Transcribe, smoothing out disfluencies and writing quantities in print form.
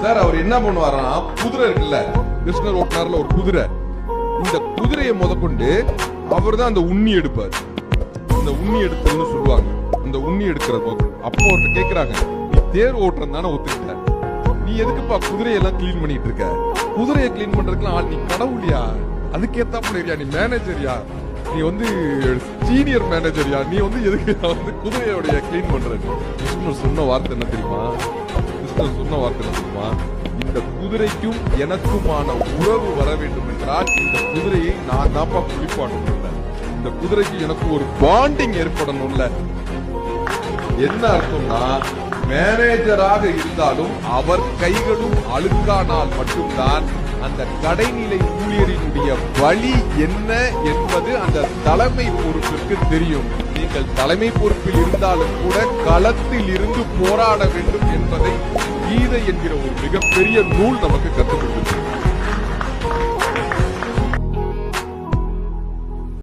Sir அவர் என்ன பண்ணுவாரா, குதிரை இருக்குல்ல, கிருஷ்ணர் ஓட்டினார்ல ஒரு குதிரை, இந்த குதிரையை முதற்கொண்டு அவர் தான் அந்த உண்ணி எடுப்பார். இந்த உண்ணி எடுத்ததுன்னு சொல்லுவாங்க. இந்த உண்ணி எடுக்கிறது அப்போ அவர்கிட்ட கேக்குறாங்க, நீ தேர் ஓட்டுறது தானே ஒத்துக்கிட்ட, நீ எதுக்குப்பா குதிரையெல்லாம் கிளீன் பண்ணிட்டு இருக்க? குதிரையை கிளீன் பண்றதுக்குலாம் ஆள், நீ கடவுளியா? அதுக்கேத்தாப்புல நீ மேனேஜரியா? நீ வந்து சீனியர் மேனேஜரியா? நீ வந்து எதுக்கு வந்து குதிரையோடைய கிளீன் பண்ற? கிருஷ்ணர் சொன்ன வார்த்தை என்ன தெரியுமா? கிருஷ்ணர் சொன்ன வார்த்தை என்ன தெரியுமா? இந்த குதிரைக்கும் எனக்குமான உறவு வர வேண்டும் என்றால் இந்த குதிரையை நான் தான்ப்பா குளிப்பாடணும். இந்த குதிரைக்கு எனக்கு ஒரு பாண்டிங் ஏற்படணும்ல. என்ன அர்த்தம்னா, மேனேஜராக இருந்தாலும் அவர் கைகளும் அழுக்கானால் மட்டும்தான் அந்த கடைநிலை ஊழியரினுடைய வழி என்ன என்பது அந்த தலைமை பொறுப்பிற்கு தெரியும். நீங்கள் தலைமை பொறுப்பில் இருந்தாலும் கூட களத்தில் இருந்து போராட வேண்டும் என்பதை கீதை என்கிற ஒரு மிகப்பெரிய நூல் நமக்கு கற்றுக்